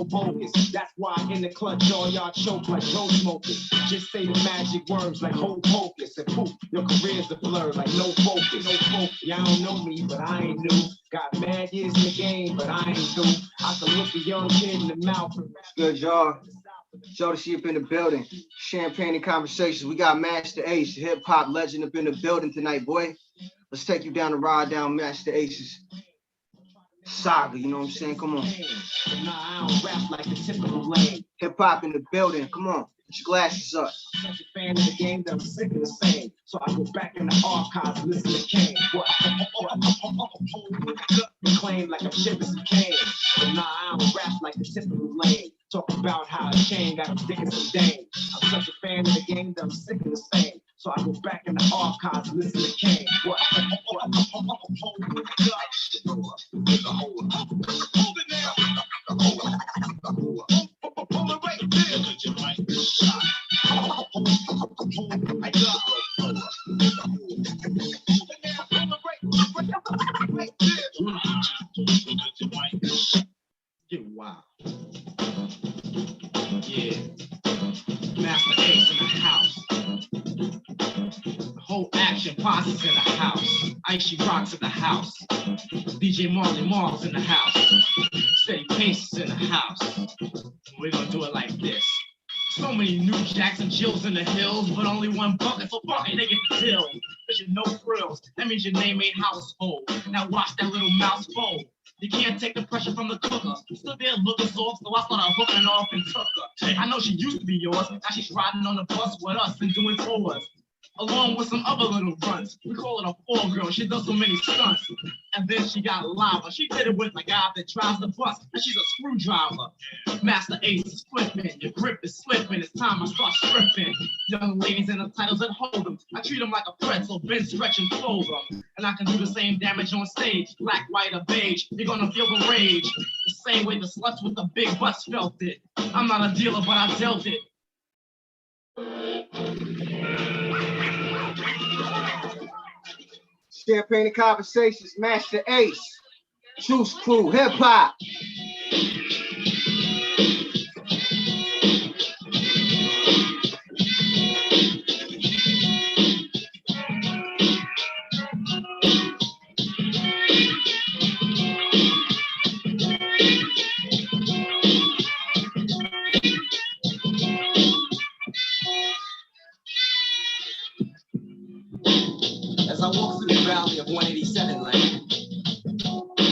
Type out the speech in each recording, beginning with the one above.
so bogus. That's why in the clutch all y'all choke like no smokers. Just say the magic words like whole focus, and poof, your career's a blur like no focus. No focus. Y'all don't know me, but I ain't new. Got mad years in the game, but I ain't through. I can look a young kid in the mouth. Good, y'all. Jodeci up in the building. Champagne and conversations. We got Master Ace, hip hop legend up in the building tonight, boy. Let's take you down the ride down Master Ace's saga, you know what I'm saying? Come on. Nah, I don't rap like the typical lane. Hip hop in the building. Come on. Put your glasses up. Such a fan of the game that I'm sick of the same. So I go back in the archives and listen to Kane. Claim like I'm shipping some cane. But nah, I don't rap like the typical lane. Talk about how a chain got him sticking some dame. I'm such a fan of the game that I'm sick of the same. So I go back in the archives and listen to Kane. Get wild. Yeah. Master Ace in the house. The whole action posse's in the house. Icy Rocks in the house. DJ Marley Marl's in the house. Steady Pace is in the house. We're gonna do it like this. So many new Jacks and Jills in the hills, but only one bucket, so fuck it, they get the deal. Cause you no frills, that means your name ain't household. Now watch that little mouse fold. You can't take the pressure from the cooker. Stood there looking soft, so I started hooking off and took her. I know she used to be yours, now she's riding on the bus with us and doing tours. Along with some other little runs. We call it a fall girl, she does so many stunts. And then she got lava. She did it with a guy that drives the bus, and she's a screwdriver. Master Ace is flipping, your grip is slipping, it's time I start stripping. Young ladies in the titles that hold them. I treat them like a pretzel, bend, stretch, and fold them. And I can do the same damage on stage, black, white, or beige. You're gonna feel the rage, the same way the sluts with the big butts felt it. I'm not a dealer, but I dealt it. Champagne and conversations, Master Ace, Juice Crew, hip hop. As I walk through the valley of 187 land,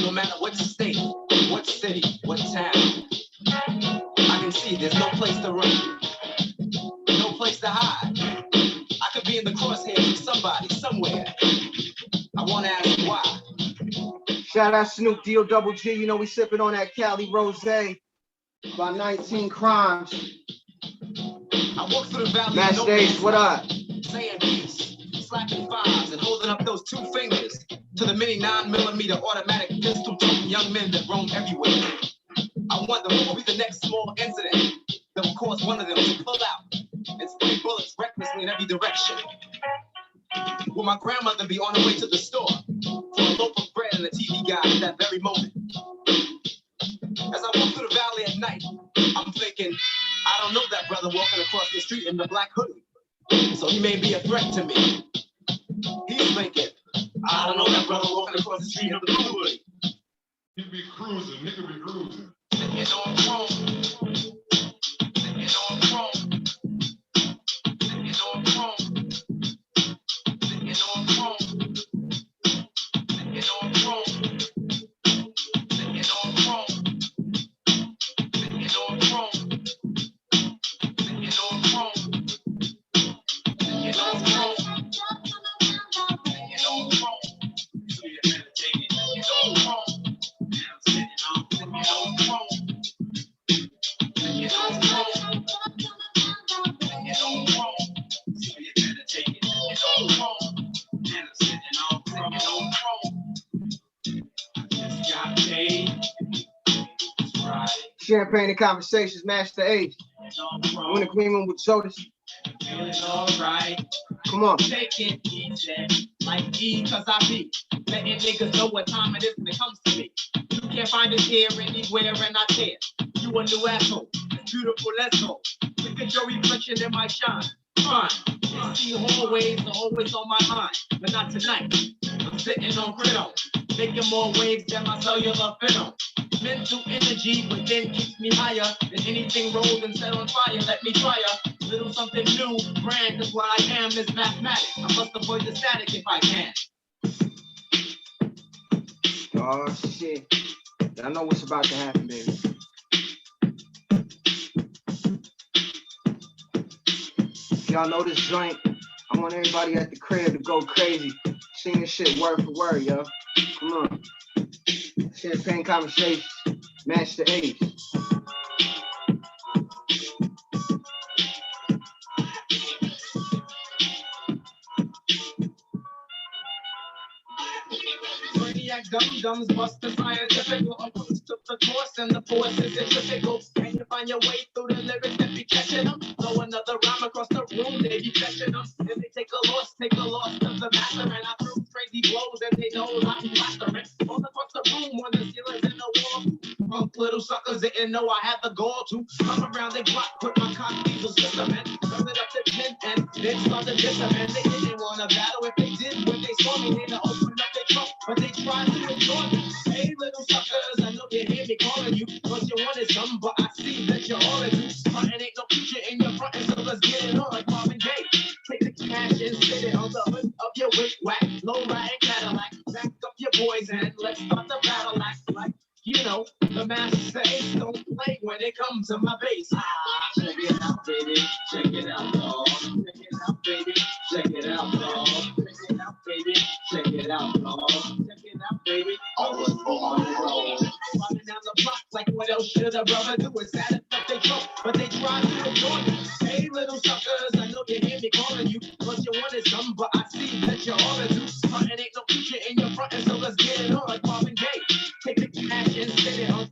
no matter what state, what city, what town, I can see there's no place to run, no place to hide. I could be in the crosshairs of somebody, somewhere. I want to ask why. Shout out Snoop D-O-double-G, you know we sipping on that Cali Rosé by 19 Crimes. I walk through the valley. Master Ace, what up? Saying peace, slapping fives and holding up those 2 fingers to the mini 9mm automatic pistol toting young men that roam everywhere. I wonder what will be the next small incident that will cause one of them to pull out and spray bullets recklessly in every direction. Will my grandmother be on her way to the store for a loaf of bread and a TV guide at that very moment? As I walk through the valley at night, I'm thinking, I don't know that brother walking across the street in the black hoodie, so he may be a threat to me. He's thinking, I don't know that brother walking across the street in the blue hoodie. He be cruising, nigga be cruising. Sitting on chrome, sitting on chrome, sitting on chrome, sitting on chrome, sitting on chrome, sitting on chrome, sitting on chrome, sitting on chrome, sitting on chrome. Champagne and conversations, Master Ace. I'm in agreement with Jodeci. Feeling all right. Come on. Take it easy. like E, cause I be letting niggas know what time it is when it comes to me. You can't find us here, anywhere, and I care. You a new asshole, beautiful, let's go. Look at your reflection in my shine. Fine, see hallways are always on my mind, but not tonight. I'm sitting on Criddle, making more waves than my cellular fiddle. Mental energy within keeps me higher than anything rolled and set on fire. Let me try a little something new, grand, cause what I am is mathematics. I must avoid the static if I can. Oh shit. I know what's about to happen, baby. If y'all know this joint, I want everybody at the crib to go crazy. Sing this shit word for word, yo. Come on. Champagne Conversations, Master Ace. Dum-dums, bust the scientific approach to the course, and the force is centrifugal. Can you find your way through the lyrics that be catching them? Throw another rhyme across the room, they be catching them. If they take a loss to the master, and I threw crazy blows, and they know I'm plastering. All across the room, on the ceilings and the wall. Punk little suckers didn't know I had the gall to come around the block, put my cock diesel system in, turn it up to 10, and then start to diss them. And they didn't want to battle. If they did, when they saw me, they'd open up their trunk, but they tried to ignore me. Hey, little suckers, I know you hear me calling you, but you wanted some, but I see that you're all into. Frontin' ain't no future in your front, so let's get it on like Marvin Gaye. Take the cash and sit it on the hood of your wick whack, low riding Cadillac. Back up your boys and let's start the battle act like. You know, the master ace don't play when it comes to my bass. Check it out, baby. Check it out, dog. Check it out, baby. Check it out, dog. Check it out, baby. Check it out, dog. Check it out, baby. Oh, it's on the road. Running down the block like what else should a brother do? It's sad enough they trump, but they try to ignore me. Hey, little suckers, I know you hear me calling you, but you wanted some, but I see that you're all into. Frontin' ain't no future in your front, so let's get it on like Marvin Gaye. Take the cash and sit it on.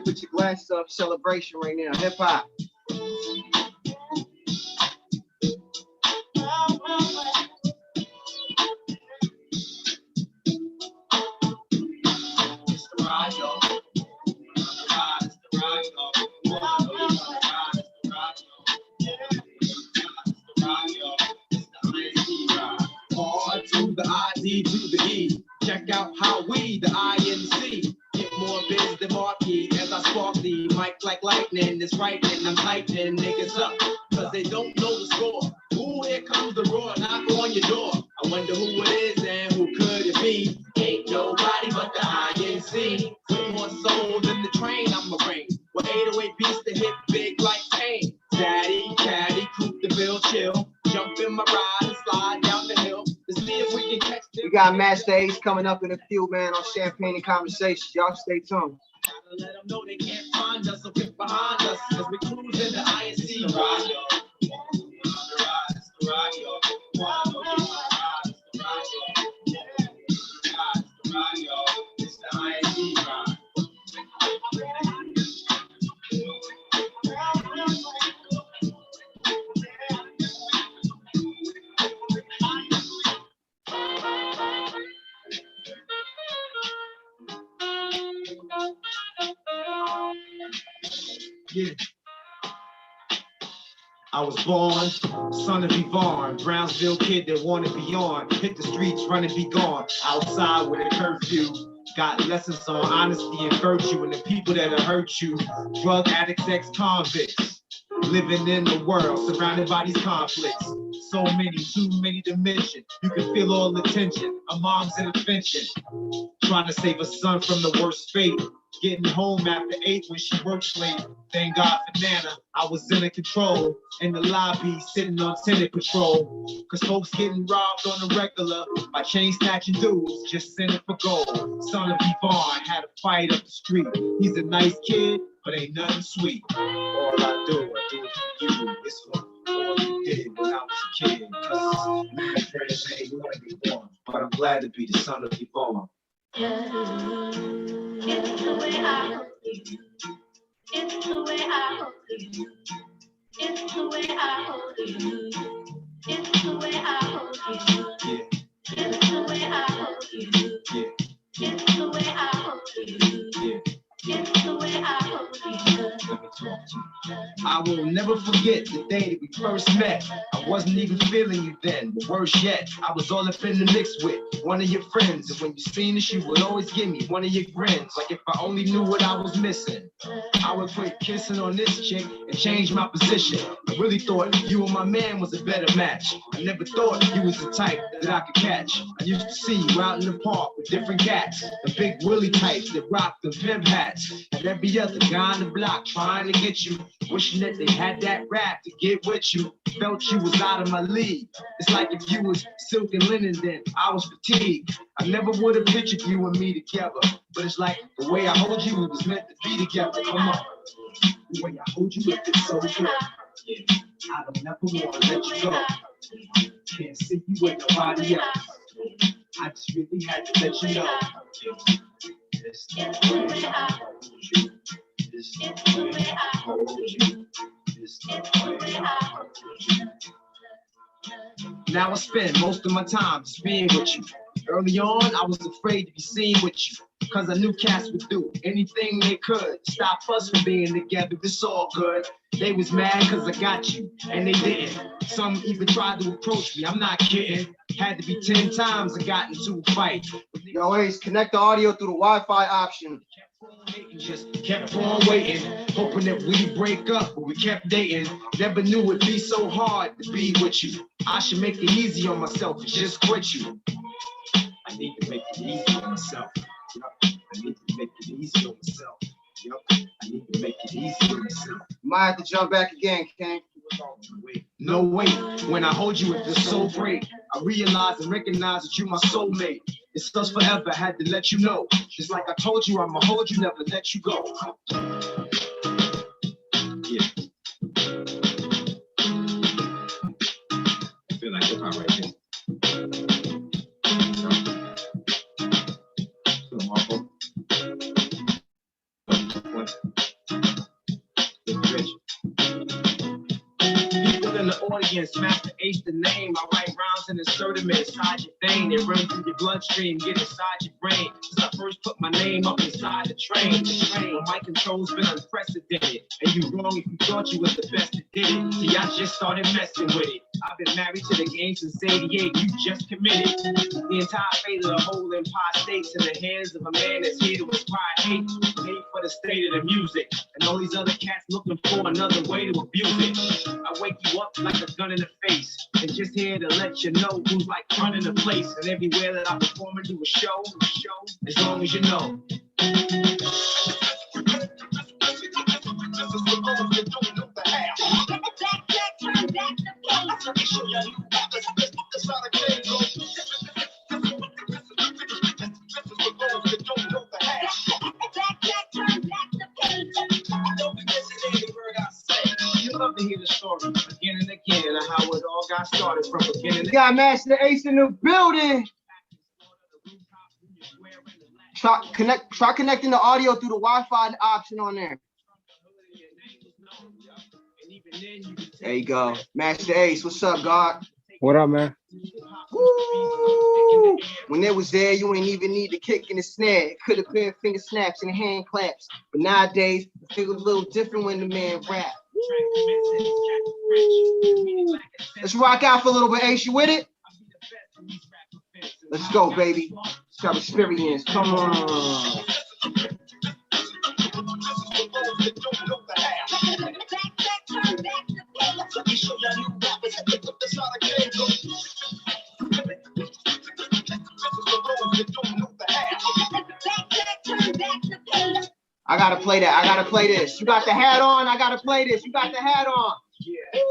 Put your glasses up, celebration right now, hip hop. R to the I, D to the E. Check out how we, the INC, get more biz than Marquee as I spark the mic like lightning. It's frightening, I'm tightening niggas up, cause they don't know the score. Ooh, here comes the roar, knock on your door. I wonder who it is and who could it be? Ain't nobody but the INC. With more soul than the train, I'm a ring. With 808 beats to hit big like pain. Daddy, caddy, coupe the bill, chill. Jump in my ride and slide down the hill to see if we can catch them. We got Master Ace coming up in a few, man, on Champagne and Conversations. Y'all stay tuned. Gotta let them know they can't find us, so get behind us as we cruise in the INC ride, yo. It's the ride, yo. It's the ride, yo. It's the INC ride. Yeah. I was born, son of Yvonne, Brownsville kid that wanted beyond. Hit the streets, run and be gone. Outside with a curfew. Got lessons on honesty and virtue and the people that'll hurt you. Drug addicts, ex-convicts. Living in the world, surrounded by these conflicts. So many, too many to mention. You can feel all the tension. A mom's intervention. Trying to save a son from the worst fate. Getting home after 8 when she works late. Thank God for Nana, I was in control. In the lobby, sitting on tenant patrol. Cause folks getting robbed on the regular by chain snatching dudes, just sinning for gold. Son of Yvonne had a fight up the street. He's a nice kid, but ain't nothing sweet. All I do it for you. It's for all you did when I was a kid. Cause my friends ain't gonna be born, but I'm glad to be the son of Yvonne. It's the way I hold you. It's the way I hold you. It's the way I hold you. It's the way I hold you. Yeah. It's the way I hold you. Yeah. It's the way I hold you. Yeah. It's the way I hold you. Let me talk to you. I will never forget the day that we first met. I wasn't even feeling you then, but worse yet, I was all up in the mix with one of your friends. And when you seen us, you would always give me one of your grins, like if I only knew what I was missing. I would quit kissing on this chick and change my position. I really thought you and my man was a better match. I never thought you was the type that I could catch. I used to see you out in the park with different cats, the big Willie types that rock the pimp hats, and every other guy on the block trying to get you, wishing that they had that rap to get with you. Felt you was out of my league. It's like if you was silk and linen, then I was fatigued. I never would have pictured you and me together, but it's like the way I hold you, it was meant to be together. Come on, the way I hold you, it feels so good. Yeah. I don't ever want to let you go. Can't see you with nobody else. I just really had to let you know. This is the way I hold you. This is the way I hold you. This is the way I hold you. Now I spend most of my time just being with you. Early on, I was afraid to be seen with you, cause I knew cats would do anything they could to stop us from being together. It's all good. They was mad cause I got you, and they didn't. Some even tried to approach me, I'm not kidding. Had to be 10 times I got into a fight. Yo, Ace, connect the audio through the Wi-Fi option. Just kept on waiting, hoping that we'd break up, but we kept dating. Never knew it'd be so hard to be with you. I should make it easy on myself and just quit you. I need to make it easy on myself. I need to make it easy on myself. I need to make it easy on myself. Might have to jump back again, King. No way. When I hold you, it feels so great. I realize and recognize that you're my soulmate. It's us forever. I had to let you know. Just like I told you, I'ma hold you, never let you go. Yeah. I feel like hip hop right there. People in the audience, Master Ace the name. I write rhymes and insert them inside your vein. They run through your bloodstream, get inside your brain. Since I first put my name up inside the train. My control's been unprecedented. And you wrong if you thought you was the best that did it. See, I just started messing with it. I've been married to the game since 88, you just committed. The entire fate of the whole empire states in the hands of a man that's here to inspire hate. Hate for the state of the music. And all these other cats looking for another way to abuse it. I wake you up like a gun in the face. And just here to let you know who's like running the place. And everywhere that I perform and do a show, as long as you know. You love to hear the story again and again of how it all got started from beginning. We got Master Ace in the building. Try connecting the audio through the Wi-Fi option on there. There you go. Master Ace, what's up, God? What up, man? Woo! When it was there, you ain't even need the kick and the snare. It could have been finger snaps and hand claps. But nowadays, it feels a little different when the man rap. Woo! Let's rock out for a little bit, Ace. You with it? Let's go, baby. Let's have experience. Come on. I gotta play that. I gotta play this. You got the hat on. I gotta play this. You got the hat on. Yeah.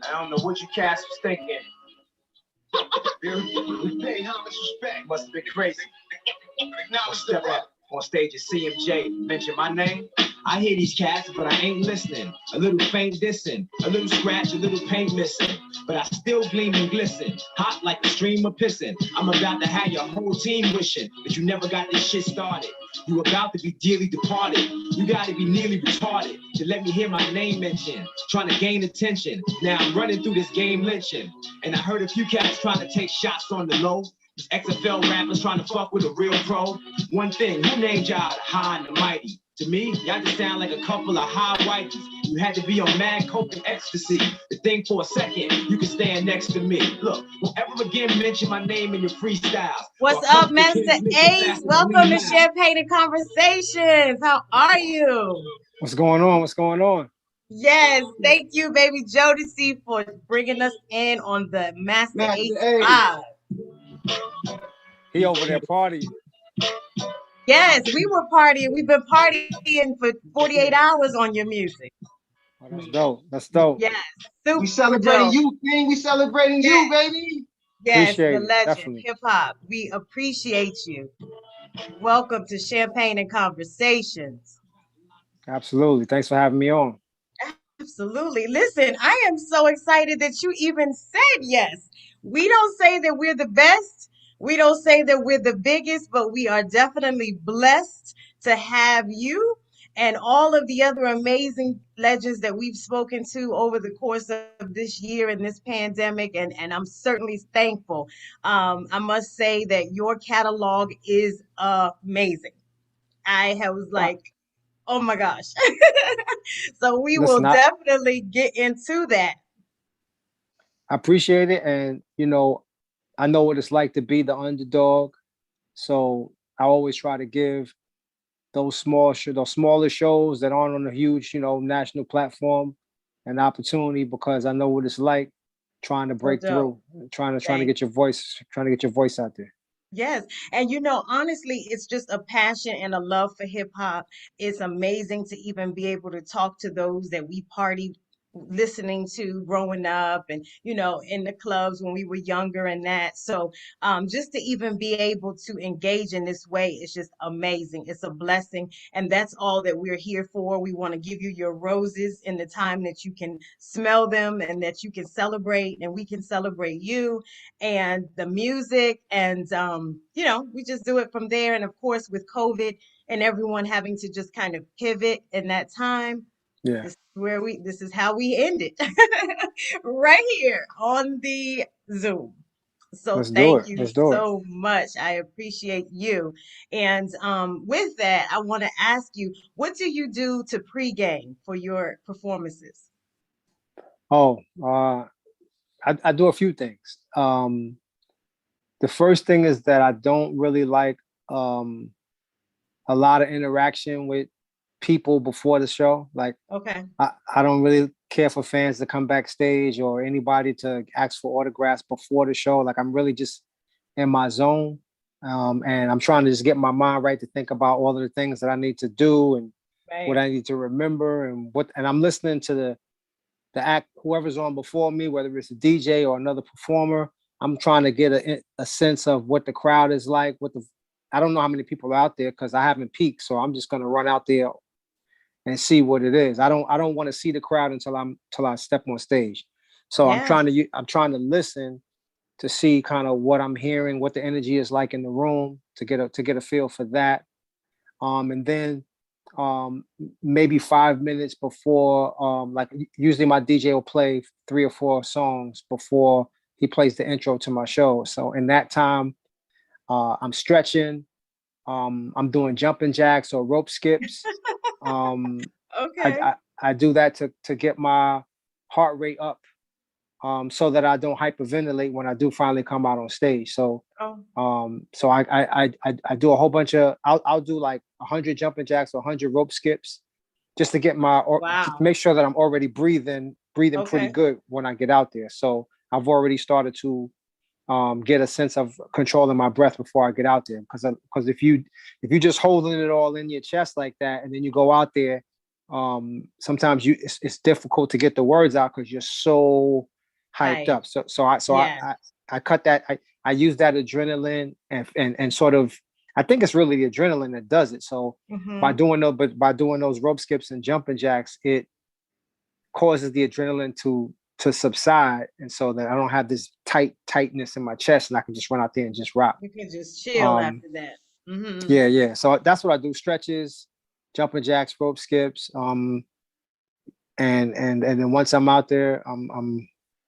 I don't know what you cats was thinking. We pay homage respect. Must have been crazy. Now step up on stage at CMJ. Mention my name. I hear these cats, but I ain't listening. A little faint dissing, a little scratch, a little paint missing. But I still gleam and glisten, hot like a stream of pissing. I'm about to have your whole team wishing that you never got this shit started. You about to be dearly departed. You gotta be nearly retarded to let me hear my name mentioned. Trying to gain attention. Now I'm running through this game lynching. And I heard a few cats trying to take shots on the low. These XFL rappers trying to fuck with a real pro. One thing, who named y'all the high and the mighty? To me, y'all just sound like a couple of high whiteys. You had to be on mad coke and ecstasy to think for a second you can stand next to me. Look, don't ever again mention my name in your freestyles. What's up, Master Ace? Welcome to Champagne and Conversations. How are you? What's going on? What's going on? Yes, thank you, baby Jodeci, for bringing us in on the Master Ace Live. He over there partying. Yes, we were partying. We've been partying for 48 hours on your music. Oh, that's dope. That's dope. Yes. Super We celebrating dope. you, King. We celebrating you, baby. Yes, Appreciate the it, legend, definitely. hip hop. We appreciate you. Welcome to Champagne and Conversations. Absolutely. Thanks for having me on. Absolutely. Listen, I am so excited that you even said yes. We don't say that we're the best. We don't say that we're the biggest, but we are definitely blessed to have you and all of the other amazing legends that we've spoken to over the course of this year and this pandemic. And I'm certainly thankful. I must say that your catalog is amazing. Was like, oh my gosh. So we will Listen, definitely get into that. I appreciate it. And, I know what it's like to be the underdog. So I always try to give those smaller shows that aren't on a huge, national platform an opportunity, because I know what it's like trying to break through, trying to get your voice out there. Yes. And honestly, it's just a passion and a love for hip hop. It's amazing to even be able to talk to those that we partied listening to growing up and in the clubs when we were younger and that. So just to even be able to engage in this way is just amazing. It's a blessing, and that's all that we're here for. We want to give you your roses in the time that you can smell them and that you can celebrate, and we can celebrate you and the music, and we just do it from there. And of course, with COVID and everyone having to just kind of pivot in that time, yeah, this is how we end it right here on the Zoom. So thank you so much. I appreciate you. And with that, I want to ask you, what do you do to pregame for your performances? Oh, I do a few things. The first thing is that I don't really like a lot of interaction with people before the show. Like, okay, I don't really care for fans to come backstage or anybody to ask for autographs before the show. Like, I'm really just in my zone, and I'm trying to just get my mind right to think about all of the things that I need to do and what I need to remember, and I'm listening to the act, whoever's on before me, whether it's a DJ or another performer. I'm trying to get a sense of what the crowd is like. I don't know how many people are out there because I haven't peeked, so I'm just gonna run out there and see what it is. I don't want to see the crowd until I step on stage. So I'm trying to listen to see kind of what I'm hearing, what the energy is like in the room, to get a feel for that. And then maybe 5 minutes before, like usually my DJ will play 3 or 4 songs before he plays the intro to my show. So in that time, I'm stretching, I'm doing jumping jacks or rope skips. Okay. I do that to get my heart rate up, so that I don't hyperventilate when I do finally come out on stage. So, so I do a whole bunch of, I'll do like 100 jumping jacks or 100 rope skips, just to get to make sure that I'm already breathing pretty good when I get out there. So I've already started to get a sense of controlling my breath before I get out there. Because if you just holding it all in your chest like that, and then you go out there, sometimes it's difficult to get the words out because you're so hyped Hi. up. Yeah. I cut that. I use that adrenaline and sort of, I think it's really the adrenaline that does it. So by Mm-hmm. doing those rope skips and jumping jacks, it causes the adrenaline to subside, and so that I don't have this tightness in my chest, and I can just run out there and just rock. You can just chill Um, after that. Mm-hmm. yeah. So that's what I do: stretches, jumping jacks, rope skips, and then once I'm out there,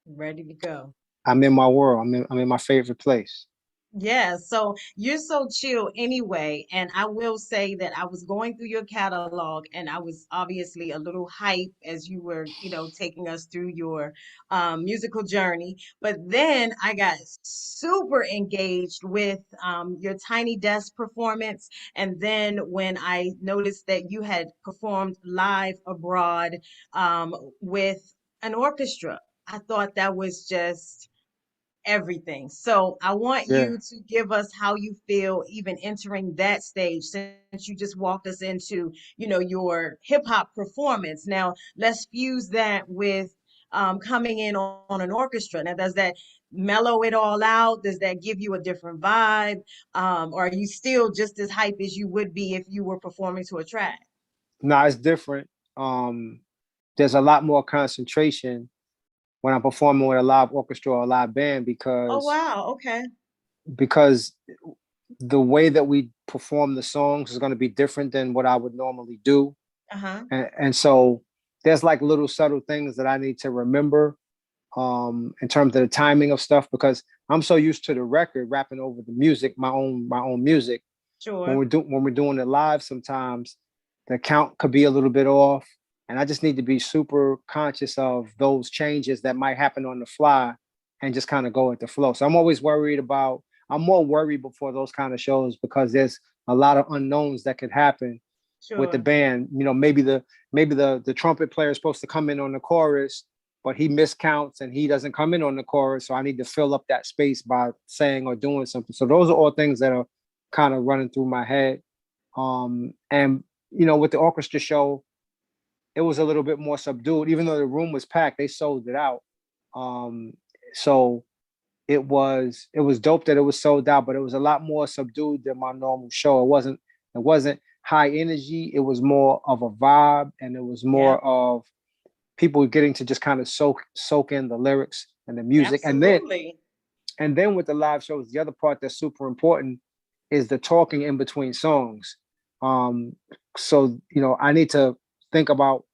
Ready to go. I'm in my world. I'm in my favorite place. Yeah, so you're so chill anyway. And I will say that I was going through your catalog and I was obviously a little hype as you were, taking us through your musical journey. But then I got super engaged with your Tiny Desk performance. And then when I noticed that you had performed live abroad with an orchestra, I thought that was just everything. So I want Yeah. you to give us how you feel even entering that stage since you just walked us into, your hip hop performance. Now let's fuse that with coming in on an orchestra. Now, does that mellow it all out? Does that give you a different vibe? Or are you still just as hype as you would be if you were performing to a track? No, it's different. Um, there's a lot more concentration when I'm performing with a live orchestra or a live band Oh, because wow. Okay. because the way that we perform the songs is going to be different than what I would normally do. Uh-huh. And so there's like little subtle things that I need to remember in terms of the timing of stuff because I'm so used to the record rapping over the music, my own music. Sure. When we're doing it live, sometimes the count could be a little bit off, and I just need to be super conscious of those changes that might happen on the fly, and just kind of go with the flow. So I'm always worried about. I'm more worried before those kind of shows because there's a lot of unknowns that could happen with the Sure. band. Maybe the trumpet player is supposed to come in on the chorus, but he miscounts and he doesn't come in on the chorus. So I need to fill up that space by saying or doing something. So those are all things that are kind of running through my head. And with the orchestra show, it was a little bit more subdued. Even though the room was packed, they sold it out. Um, so it was dope that it was sold out, but it was a lot more subdued than my normal show. It wasn't high energy. It was more of a vibe, and it was Yep. more of people getting to just kind of soak in the lyrics and the music. Absolutely. And then with the live shows, the other part that's super important is the talking in between songs. Um, so I need to think about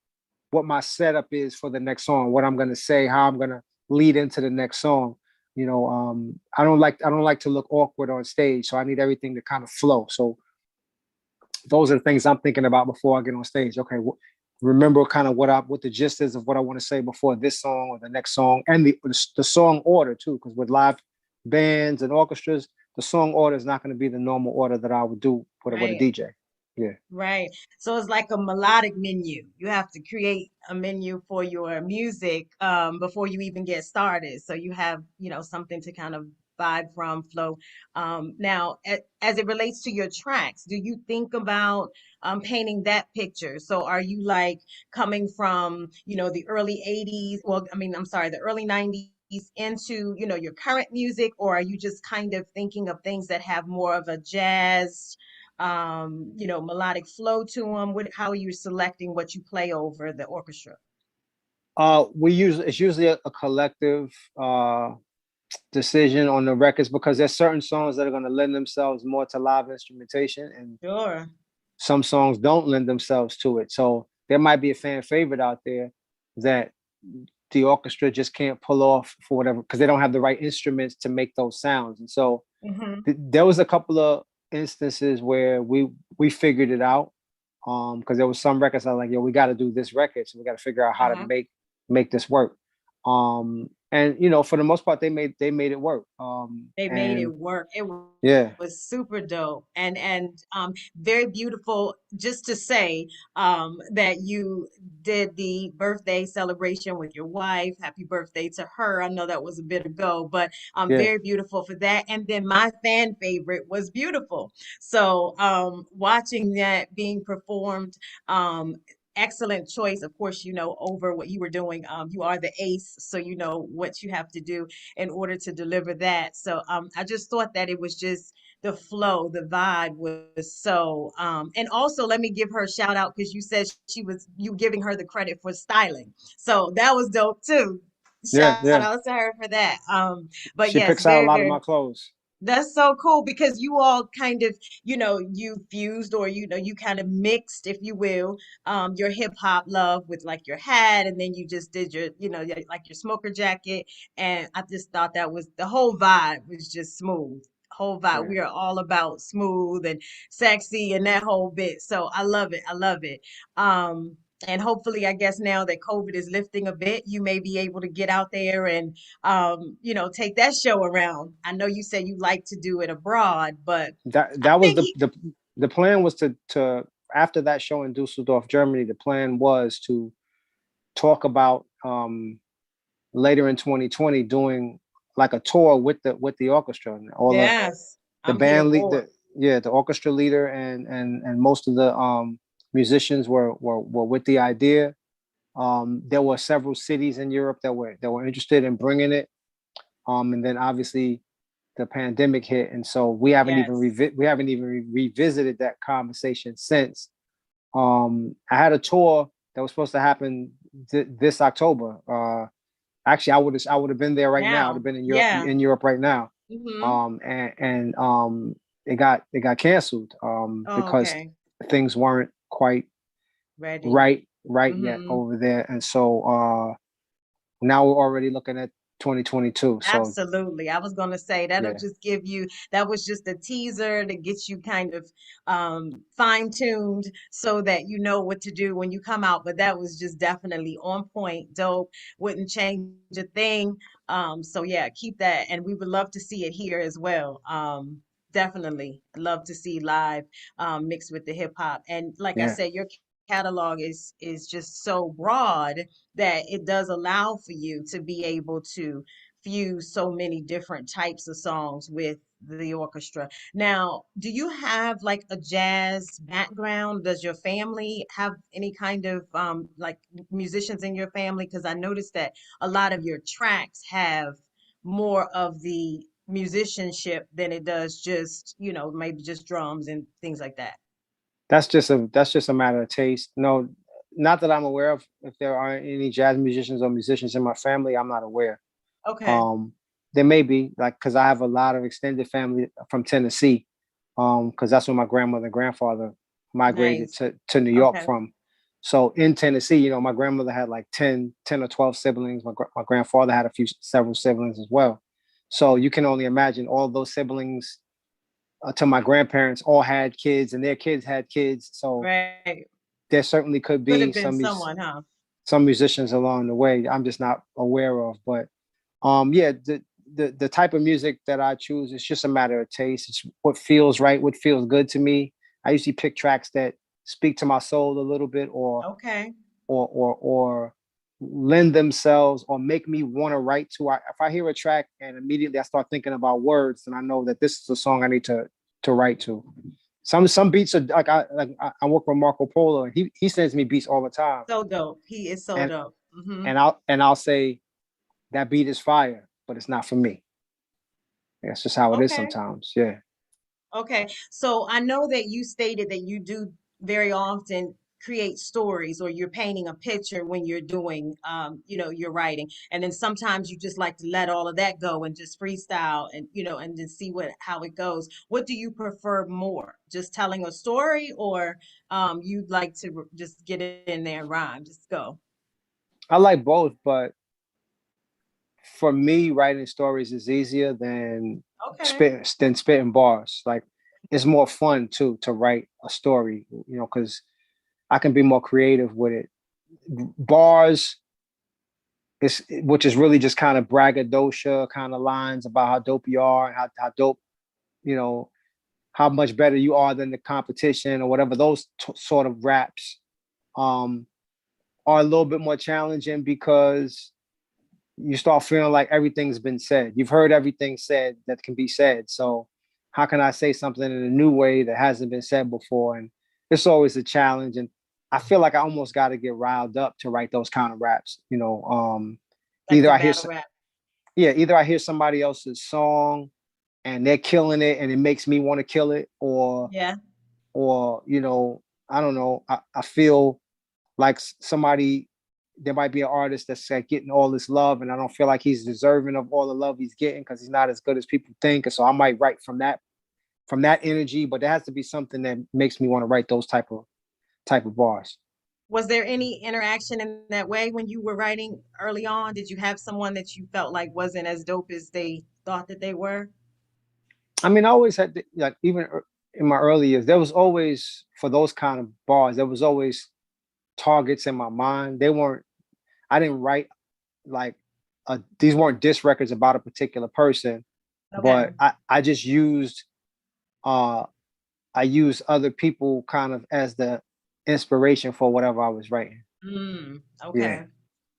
what my setup is for the next song, what I'm gonna say, how I'm gonna lead into the next song. I don't like to look awkward on stage, so I need everything to kind of flow. So those are the things I'm thinking about before I get on stage. Okay, remember kind of what the gist is of what I want to say before this song or the next song, and the song order too, because with live bands and orchestras, the song order is not going to be the normal order that I would do with a Right. DJ. Yeah. Right. So it's like a melodic menu. You have to create a menu for your music before you even get started. So you have, something to kind of vibe from, flow. Now, as it relates to your tracks, do you think about painting that picture? So are you like coming from, the early 80s, well, I mean, I'm sorry, the early 90s into, your current music, or are you just kind of thinking of things that have more of a jazz? Melodic flow to them? How are you selecting what you play over the orchestra? It's usually a collective decision on the records because there's certain songs that are going to lend themselves more to live instrumentation, and Sure. some songs don't lend themselves to it. So there might be a fan favorite out there that the orchestra just can't pull off for whatever because they don't have the right instruments to make those sounds. And so Hmm. there was a couple of instances where we figured it out because there was some records I was like, yo, we got to do this record, so we got to figure out how to Uh-huh. make this work. and for the most part, they made it work. They made it And work. It yeah, was super dope and very beautiful. Just to say that you did the birthday celebration with your wife. Happy birthday to her. I know that was a bit ago, but yeah, very beautiful for that. And then my fan favorite was beautiful. So watching that being performed. Excellent choice, of course, over what you were doing. You are the ace, so you know what you have to do in order to deliver that. So I just thought that it was just the flow, the vibe was so and also let me give her a shout out because you said you giving her the credit for styling. So that was dope too. yeah, Shout yeah. out to her for that. But She yes, picks out a very, lot of very my clothes. that's so cool because you all kind of, you fused or you kind of mixed, if you will, your hip hop love with like your hat, and then you just did your, like your smoker jacket, and I just thought that was the whole vibe was just smooth. Whole vibe. Yeah, We are all about smooth and sexy and that whole bit. So I love it. I love it. And hopefully, I guess now that COVID is lifting a bit, you may be able to get out there and take that show around. I know you said you like to do it abroad, but I that was think the plan was to after that show in Dusseldorf, Germany. The plan was to talk about later in 2020 doing like a tour with the orchestra and all yes, the I'm here band lead for it. the orchestra leader and most of the musicians were with the idea. There were several cities in Europe that were interested in bringing it. And then obviously the pandemic hit, and so Yes, we haven't even revisited that conversation since. I had a tour that was supposed to happen this October. Actually, I would have been there right now. I'd have now, been yeah. in Europe right now. Mm-hmm. And it got canceled Oh, because okay, things weren't quite ready. right yet Mm-hmm. over there. And so now we're already looking at 2022. So Absolutely. I was going to say that'll yeah, just give you, that was just a teaser to get you kind of fine-tuned so that you know what to do when you come out. But that was just definitely on point, dope, wouldn't change a thing. So yeah, keep that. And we would love to see it here as well. Definitely love to see live mixed with the hip hop. And like I yeah. said, your catalog is just so broad that it does allow for you to be able to fuse so many different types of songs with the orchestra. Now, do you have like a jazz background? Does your family have any kind of like musicians in your family? Because I noticed that a lot of your tracks have more of the musicianship than it does just, maybe just drums and things like that. That's just a matter of taste. No, not that I'm aware of. If there are any jazz musicians or musicians in my family, I'm not aware. Okay, Um, there may be, like, because I have a lot of extended family from Tennessee, because that's where my grandmother and grandfather migrated nice. to New York Okay, from. So in Tennessee, my grandmother had like 10 or 12 siblings. My grandfather had several siblings as well. So you can only imagine all those siblings to my grandparents all had kids, and their kids had kids. So right. there certainly could Could be have been someone, huh? some musicians along the way I'm just not aware of. But yeah, the type of music that I choose, it's just a matter of taste. It's what feels right, what feels good to me. I usually pick tracks that speak to my soul a little bit, Okay. or lend themselves or make me want to write to. If I hear a track and immediately I start thinking about words, then I know that this is a song I need to write to. Some beats are I work with Marco Polo, and he sends me beats all the time, So dope. He is so and dope. Hmm. I'll say that beat is fire, but it's not for me. That's just how it is Okay. sometimes. Yeah. Okay. So I know that you stated that you do very often create stories or you're painting a picture when you're doing your writing. And then sometimes you just like to let all of that go and just freestyle and and then see how it goes. What do you prefer more? Just telling a story or you'd like to just get it in there and rhyme? Just go. I like both, but for me, writing stories is easier than Okay. spitting bars. Like it's more fun too to write a story, because I can be more creative with it. Bars, which is really just kind of braggadocio kind of lines about how dope you are and how dope, you know, how much better you are than the competition or whatever. Those sort of raps are a little bit more challenging because you start feeling like everything's been said. You've heard everything said that can be said. So how can I say something in a new way that hasn't been said before? And it's always a challenge. And I feel like I almost got to get riled up to write those kind of raps. You know, Like either the I hear, battle rap. yeah, either I hear somebody else's song and they're killing it and it makes me want to kill it, Yeah. or you know, I don't know. I feel like somebody, there might be an artist that's like getting all this love and I don't feel like he's deserving of all the love he's getting because he's not as good as people think. And so I might write from that energy, but there has to be something that makes me want to write those type of bars. Was there any interaction in that way when you were writing early on? Did you have someone that you felt like wasn't as dope as they thought that they were? I mean, I always had like, even in my early years, there was always, for those kind of bars, there was always targets in my mind. I didn't write like these weren't diss records about a particular person, Okay. but I just used I used other people kind of as the inspiration for whatever I was writing. Okay. Yeah.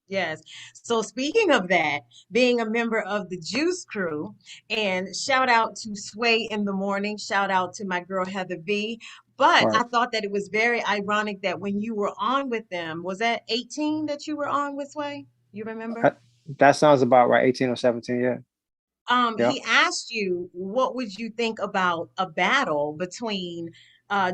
Yes. So speaking of that, being a member of the Juice Crew, and shout out to Sway in the Morning, shout out to my girl Heather B. But Right. I thought that it was very ironic that when you were on with them, was that 18 that you were on with Sway? You remember? That, that sounds about right. 18 or 17. Yeah. Yeah. He asked you, what would you think about a battle between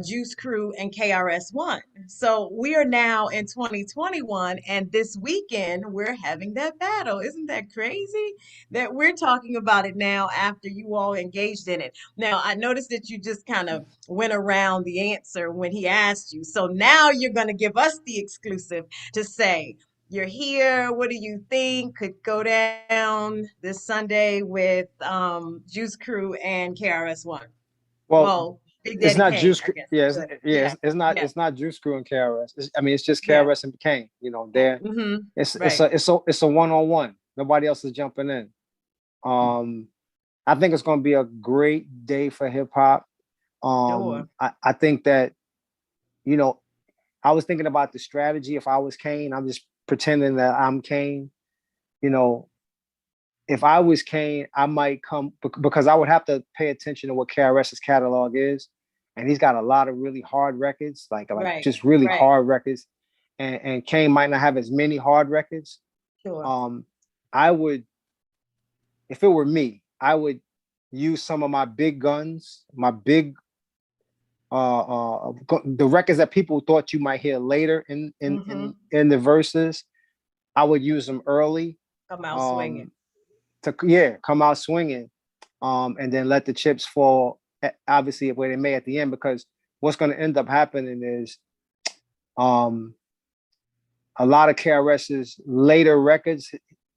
Juice Crew and KRS-One? So we are now in 2021, and this weekend we're having that battle. Isn't that crazy that we're talking about it now after you all engaged in it? Now, I noticed that you just kind of went around the answer when he asked you. So now you're going to give us the exclusive to say, you're here. What do you think could go down this Sunday with Juice Crew and KRS-One? Well, Well, Big it's Daddy not Kane, Juice. I guess. Yeah. But Yeah. yeah, yeah, It's not Juice Crew and KRS. I mean, it's just yeah. KRS and Kane. You know, they're Right. it's a one-on-one. Nobody else is jumping in. Um, I think it's going to be a great day for hip hop. Sure. I think that, you know, I was thinking about the strategy. If I was Kane, I'm just pretending that I'm Kane. You know, if I was Kane, I might come because I would have to pay attention to what KRS's catalog is, and he's got a lot of really hard records, like Right. just really Right. hard records, and Kane might not have as many hard records. Sure. Um, I would, if it were me, I would use some of my big guns, my big the records that people thought you might hear later in the verses. I would use them early, Come out swinging. um, to come out swinging, and then let the chips fall. Obviously, where they may at the end, because what's going to end up happening is, a lot of KRS's later records,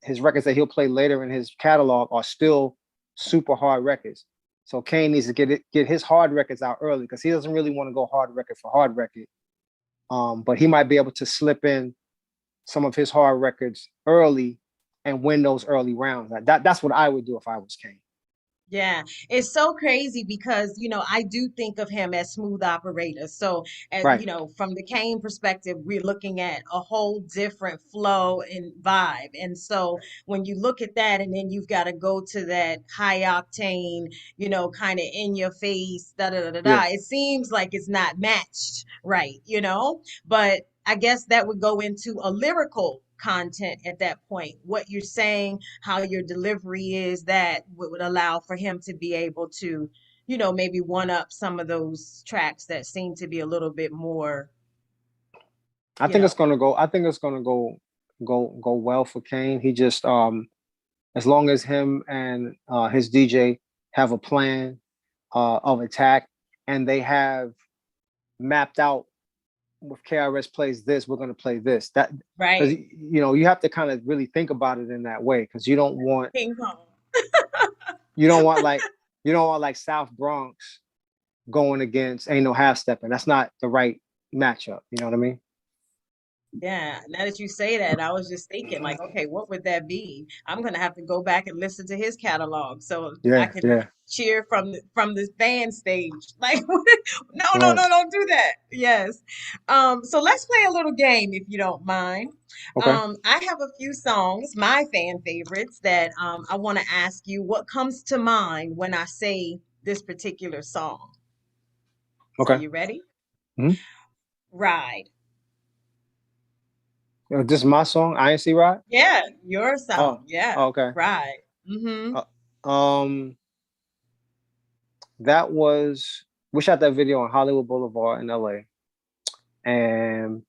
his records that he'll play later in his catalog, are still super hard records. So Kane needs to get his hard records out early because he doesn't really want to go hard record for hard record. But he might be able to slip in some of his hard records early and win those early rounds. That's what I would do if I was Kane. Yeah, it's so crazy because, I do think of him as smooth operator. So, Right. from the Kane perspective, we're looking at a whole different flow and vibe. And so when you look at that and then you've got to go to that high octane, kind of in your face, da da da da da, Yeah. it seems like it's not matched right. But I guess that would go into a lyrical content at that point. What you're saying, how your delivery is, that would allow for him to be able to, maybe one up some of those tracks that seem to be a little bit more, I you think it's know. gonna go. I think it's gonna go well for Kane. He just as long as him and his DJ have a plan of attack, and they have mapped out, if KRS plays this, we're gonna play this. That, because Right. you have to kind of really think about it in that way, because Ping pong. you don't want like you don't want like South Bronx going against Ain't No Half Stepping. That's not the right matchup. You know what I mean? Yeah, now that you say that, I was just thinking, like, okay, what would that be? I'm gonna have to go back and listen to his catalog so I Yeah, can yeah. cheer from the fan stage. Like, no, no, Right. no, don't do that. Yes. So let's play a little game if you don't mind. Okay. I have a few songs, my fan favorites, that I want to ask you what comes to mind when I say this particular song. So Okay. you ready? Hmm. Ride. This is my song, INC Ride. Yeah, your Oh, song. Yeah, oh, okay. Ride. Mm-hmm. Uh, um, that was we shot that video on Hollywood Boulevard in LA. And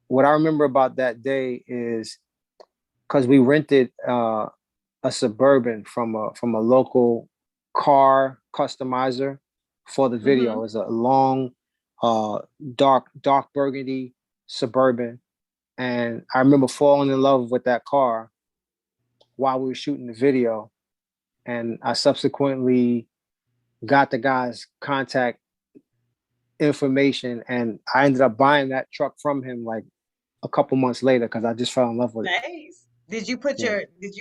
what I remember about that day is because we rented a Suburban from a local car customizer for the video. It Mm-hmm. was a long, uh, dark burgundy Suburban, and I remember falling in love with that car while we were shooting the video. And I subsequently got the guy's contact information, and I ended up buying that truck from him like a couple months later because I just fell in love with it. Nice. Yeah. Did you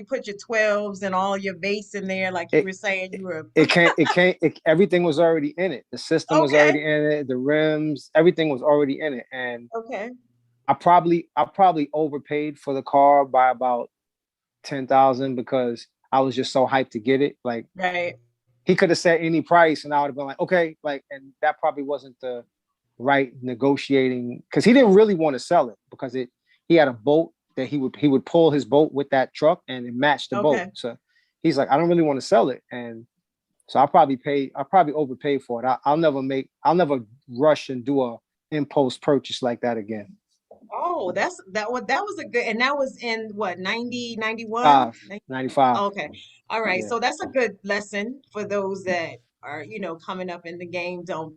put your 12s and all your bass in there like you It were saying you were everything was already in it. The system was okay. already in it, the rims, everything was already in it. And Okay. I probably overpaid for the car by about 10,000 because I was just so hyped to get it. Like Right. he could have said any price and I would have been like, okay, like, and that probably wasn't the right negotiating because he didn't really want to sell it because he had a boat that he would pull his boat with that truck and it matched the boat. Okay. So he's like, I don't really want to sell it. And so I probably overpaid for it. I'll never rush and do a impulse purchase like that again. Oh, that was a good and that was in what 90 91. 95. Okay. All right. Yeah. So that's a good lesson for those that are, coming up in the game. Yep.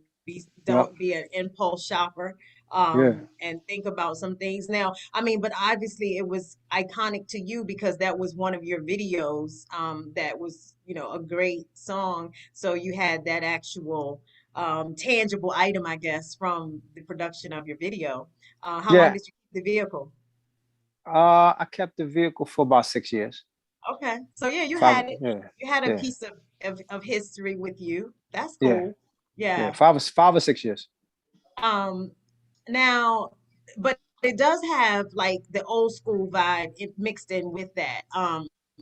Don't be an impulse shopper. Yeah. And think about some things. Now, I mean, but obviously it was iconic to you because that was one of your videos. That was, a great song. So you had that actual tangible item, I guess, from the production of your video. How long Yeah. did you keep the vehicle? I kept the vehicle for about 6 years. Okay. So yeah, you Five. had it. Yeah. You had a Yeah. piece of history with you. That's Yeah. cool. Yeah. Yeah. 5 or 6 years. Um now, but it does have like the old school vibe it mixed in with that.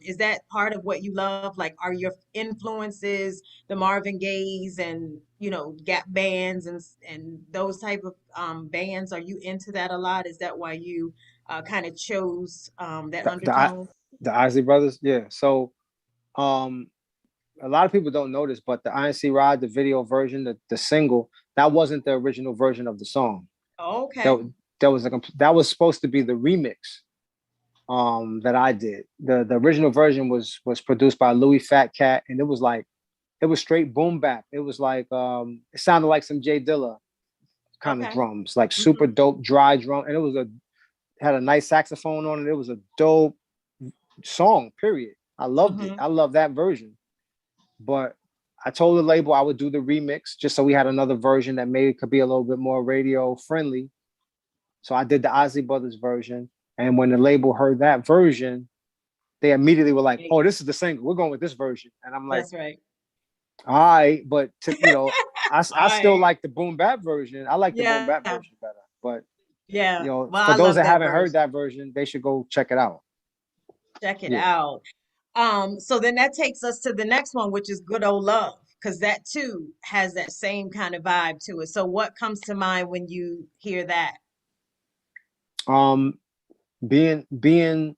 Is that part of what you love? Like are your influences the Marvin Gaye's and Gap bands and those type of bands? Are you into that a lot? Is that why you kind of chose that The the, undertone? the Isley Brothers. Yeah. So um a lot of people don't know this, but the INC Ride, the video version, the single, that wasn't the original version of the song. Okay. That that was supposed to be the remix that I did. The original version was produced by Louis Fat Cat, and it was straight boom bap. It was like it sounded like some Jay Dilla kind of Okay. drums, like super Hmm. dope dry drum, and had a nice saxophone on it. It was a dope song. Period. I loved it. Hmm. I love that version. But I told the label I would do the remix just so we had another version that maybe could be a little bit more radio friendly. So I did the Ozzy Brothers version. And when the label heard that version, they immediately were like, "Oh, this is the single. We're going with this version." And I'm like, That's right. "All right," but All I still right. like the boom bap version. I like the boom Yeah. bap version better. But Yeah. Well, for I those love that that haven't heard version. that version, they should go check it out. Check it Yeah. out. So then that takes us to the next one, which is Good Old Love, because that too has that same kind of vibe to it. So what comes to mind when you hear that? Um, being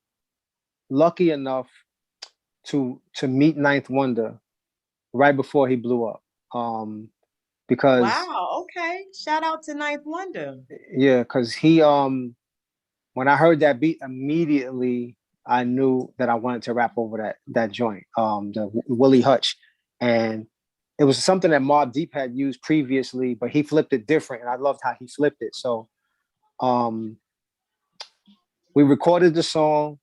lucky enough to meet Ninth Wonder right before he blew up. Because Wow. Okay. Shout out to Ninth Wonder. yeah, because he when I heard that beat immediately, I knew that I wanted to rap over that joint, the Willie Hutch, and it was something that Mobb Deep had used previously, but he flipped it different, and I loved how he flipped it. So um, we recorded the song,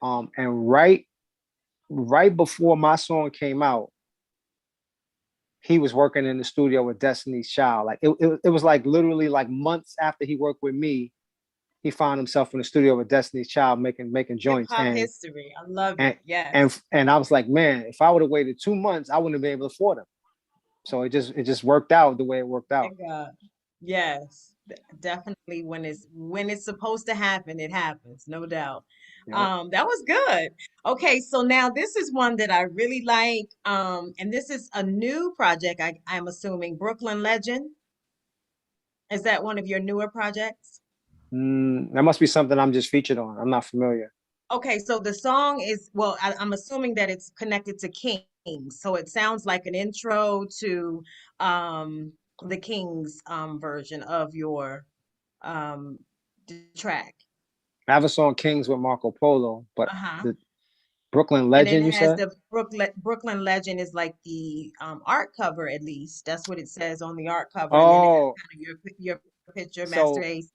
and right before my song came out, he was working in the studio with Destiny's Child. Like it was like literally like months after he worked with me, he found himself in the studio with Destiny's Child making Hip joints. hop history. I love And it. Yes. and I was like, man, if I would have waited 2 months, I wouldn't have been able to afford them. So it just worked out the way it worked out. Thank God. Yes. Definitely when it's supposed to happen, it happens, no doubt. Yep. That was good. Okay, so now this is one that I really like. And this is a new project, I'm assuming. Brooklyn Legend. Is that one of your newer projects? That must be something I'm just featured on. I'm not familiar. Okay, so the song is, well, I'm assuming that it's connected to Kings. So it sounds like an intro to the Kings version of your um track. I have a song Kings with Marco Polo, but Uh-huh. the Brooklyn And it Legend, you has said? the Brooklyn Legend is like the art cover, at least. That's what it says on the art cover. And then it has Oh, kind of your picture, Master so Ace.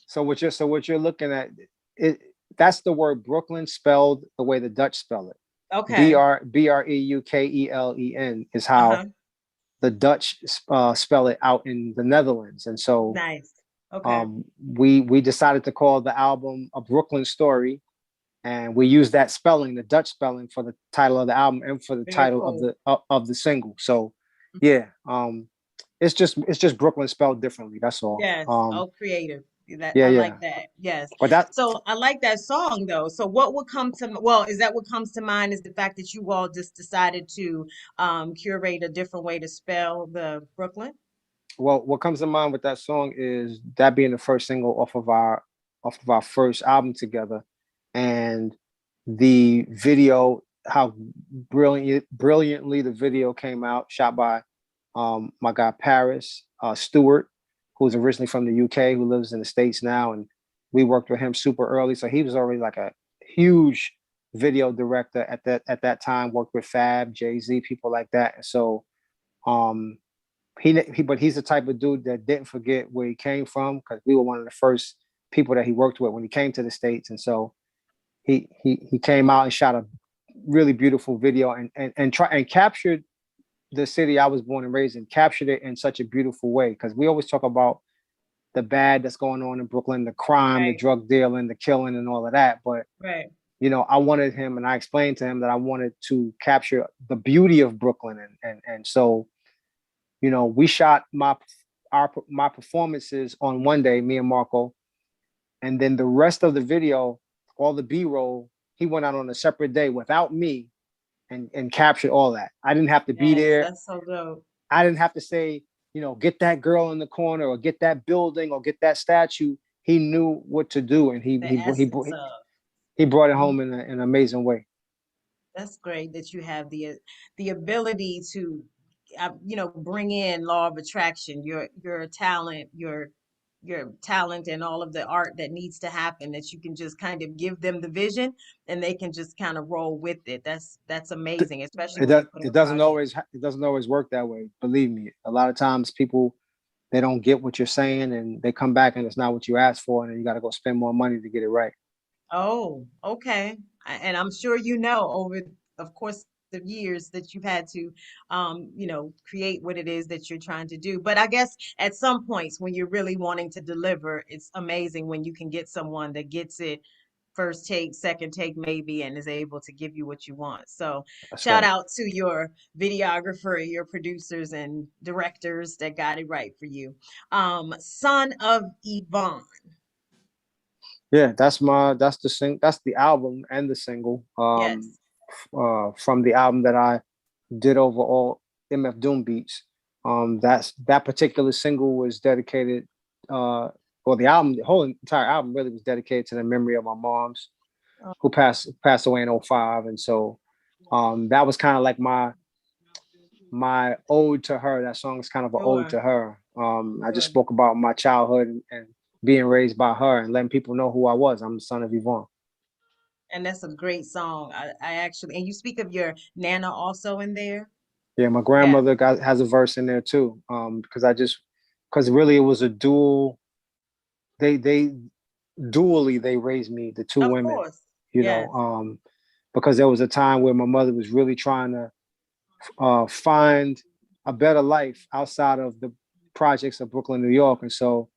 so what you're looking at, it that's the word Brooklyn spelled the way the Dutch spell it. Okay. Breukelen is how Uh-huh. the Dutch spell it out in the Netherlands. And so Nice. Okay. we decided to call the album A Brooklyn Story, and we used that spelling, the Dutch spelling, for the title of the album and for the Very title cool. of the single. So yeah, it's just Brooklyn spelled differently. That's all. Yes. Oh, creative. That Yeah, I yeah. like that. Yes. But that So I like that song though. So what would come to well, is that what comes to mind is the fact that you all just decided to curate a different way to spell the Brooklyn? well, what comes to mind with that song is that being the first single off of our first album together, and the video, how brilliantly the video came out, shot by my guy Paris Stewart, who's originally from the UK, who lives in the States now, and we worked with him super early, so he was already like a huge video director at that time. Worked with Fab, Jay-Z, people like that, and so um, but he's the type of dude that didn't forget where he came from, because we were one of the first people that he worked with when he came to the States, and so he came out and shot a really beautiful video, and try and captured the city I was born and raised in, captured it in such a beautiful way, because we always talk about the bad that's going on in Brooklyn, the crime, the Right. drug dealing, the killing, and all of that. But Right. I wanted him, and I explained to him that I wanted to capture the beauty of Brooklyn, and so we shot my performances on one day, me and Marco, and then the rest of the video, all the B-roll, he went out on a separate day without me and captured all that. I didn't have to be Yes, there. that's so dope. I didn't have to say, get that girl in the corner or get that building or get that statue. He knew what to do, and he The he he essence of. he brought it Mhm. home in an amazing way. That's great that you have the ability to bring in law of attraction, your talent and all of the art that needs to happen, that you can just kind of give them the vision and they can just kind of roll with it. That's amazing, especially It when does. you're putting It a doesn't project. always. It doesn't always work that way. Believe me. A lot of times, people, they don't get what you're saying, and they come back and it's not what you asked for, and then you got to go spend more money to get it right. Oh, okay. And I'm sure over, of course, the years that you've had to, create what it is that you're trying to do. But I guess at some points when you're really wanting to deliver, it's amazing when you can get someone that gets it first take, second take, maybe, and is able to give you what you want. So That's shout right. out to your videographer, your producers and directors that got it right for you. Son of Yvonne. Yeah, that's the album and the single Yes. from the album that I did over all MF Doom beats. That particular single was dedicated, or the whole entire album really was dedicated to the memory of my mom's, Oh, who passed away in '05, and so that was kind of like my ode to her. That song is kind of an ode sure, to her. I just sure. spoke about my childhood and being raised by her and letting people know who I was. I'm the son of Yvonne. And that's a great song. I actually, and you speak of your Nana also in there? Yeah, my Yeah, grandmother has a verse in there too. Because really it was a dual. They dually they raised me, the two of women. course. You know, Yes. because there was a time where my mother was really trying to find a better life outside of the projects of Brooklyn, New York, and so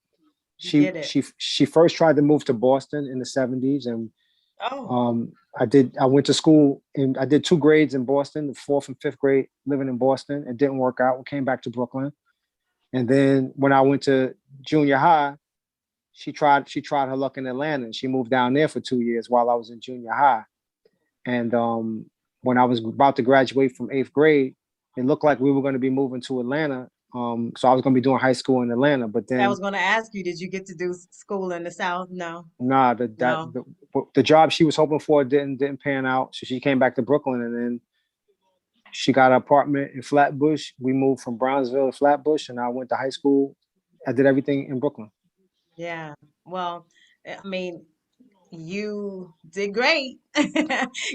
You get it. She first tried to move to Boston in the 70s, and Oh, I went to school and I did 2 grades in Boston, the 4th and 5th grade, living in Boston. It didn't work out. We came back to Brooklyn. And then when I went to junior high, she tried her luck in Atlanta, and she moved down there for 2 years while I was in junior high. And when I was about to graduate from 8th grade, it looked like we were going to be moving to Atlanta. So I was going to be doing high school in Atlanta, but I then was going to ask you, did you get to do school in the South? No, nah, no. the job she was hoping for didn't pan out. So she came back to Brooklyn, and then she got an apartment in Flatbush. We moved from Brownsville to Flatbush, and I went to high school. I did everything in Brooklyn. Yeah. Well, I mean, you did great.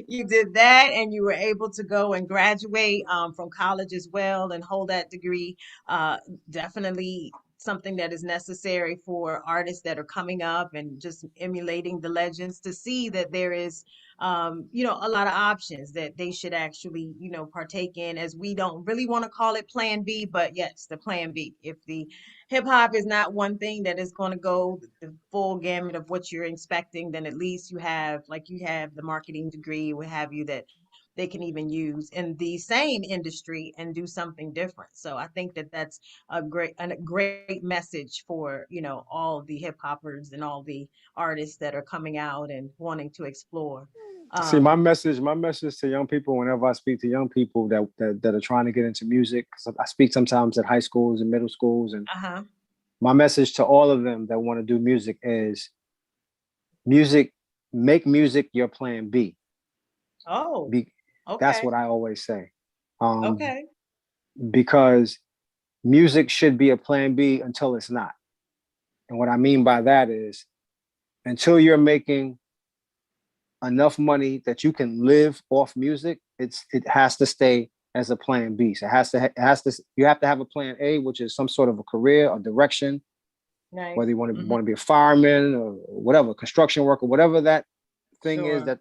You did that, and you were able to go and graduate from college as well and hold that degree. Uh, Definitely something that is necessary for artists that are coming up and just emulating the legends to see that there is, a lot of options that they should actually, partake in. As we don't really want to call it Plan B, but yes, the Plan B. If the hip hop is not one thing that is going to go the full gamut of what you're expecting, then at least you have, like you have the marketing degree, what have you, that they can even use in the same industry and do something different. So I think that that's a great message for, all the hip hoppers and all the artists that are coming out and wanting to explore. See, Um, my message to young people, whenever I speak to young people that are trying to get into music, 'cause I speak sometimes at high schools and middle schools, and uh-huh. my message to all of them that want to do music is music, make music your plan B. Oh, Be, that's okay. what I always say. Um, Okay. because music should be a plan B until it's not. And what I mean by that is until you're making enough money that you can live off music, it has to stay as a plan B. So you have to have a plan A, which is some sort of a career or direction, Nice. whether you want to Hmm. want to be a fireman or whatever, construction worker, whatever that thing is Sure.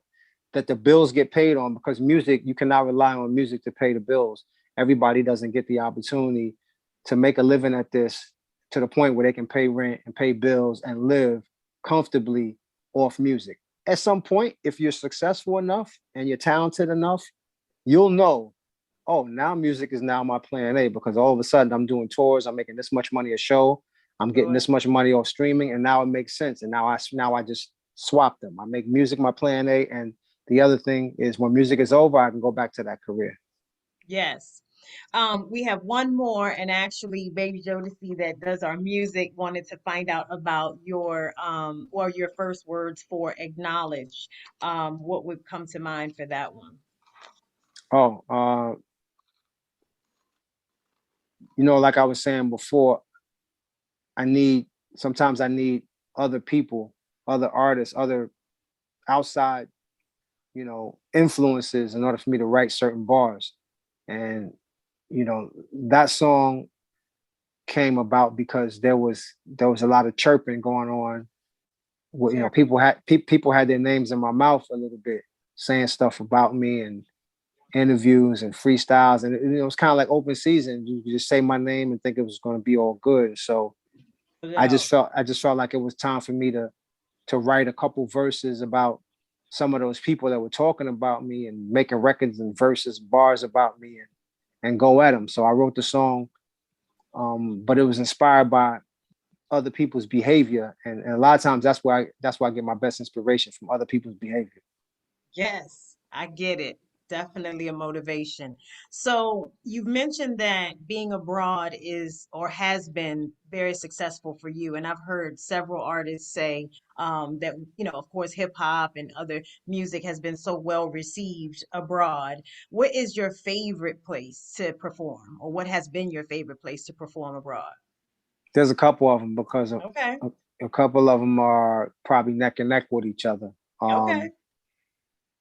that the bills get paid on, because music, you cannot rely on music to pay the bills. Everybody doesn't get the opportunity to make a living at this to the point where they can pay rent and pay bills and live comfortably off music. At some point, if you're successful enough and you're talented enough, you'll know, oh, now music is now my plan A, because all of a sudden I'm doing tours, I'm making this much money a show, I'm getting Sure. this much money off streaming, and now it makes sense. And now I just swap them. I make music my plan A, and the other thing is when music is over, I can go back to that career. Yes. We have one more, and actually, Baby Jodeci that does our music wanted to find out about your first words for acknowledge. What would come to mind for that one? Oh, like I was saying before, I need sometimes I need other people, other artists, other outside, influences in order for me to write certain bars. And, that song came about because there was a lot of chirping going on. Well, Sure. people had their names in my mouth a little bit, saying stuff about me and interviews and freestyles, and it was kind of like open season. You could just say my name and think it was going to be all good. So No. I just felt like it was time for me to write a couple verses about some of those people that were talking about me and making records and verses, bars about me, and go at them. So I wrote the song, but it was inspired by other people's behavior, and a lot of times that's why I get my best inspiration from other people's behavior. Yes, I get it. Definitely a motivation. So you've mentioned that being abroad is or has been very successful for you. And I've heard several artists say that, of course, hip hop and other music has been so well received abroad. What is your favorite place to perform, or what has been your favorite place to perform abroad? There's a couple of them because Okay. a couple of them are probably neck and neck with each other. Okay.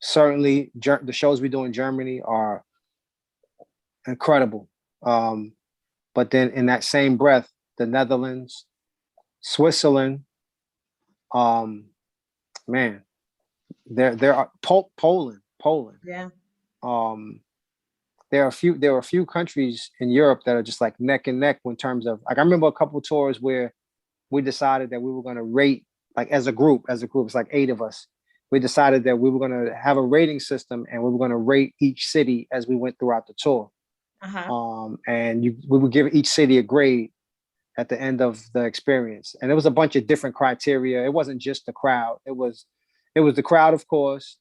Certainly, the shows we do in Germany are incredible. Um, but then in that same breath, the Netherlands, Switzerland, um, man, there are Poland. Yeah. Um, there are a few countries in Europe that are just like neck and neck in terms of, like, I remember a couple of tours where we decided that we were going to rate, like as a group, it's like 8 of us. We decided that we were going to have a rating system and we were going to rate each city as we went throughout the tour. And we would give each city a grade at the end of the experience. And there was a bunch of different criteria. It wasn't just the crowd. It was the crowd, of course.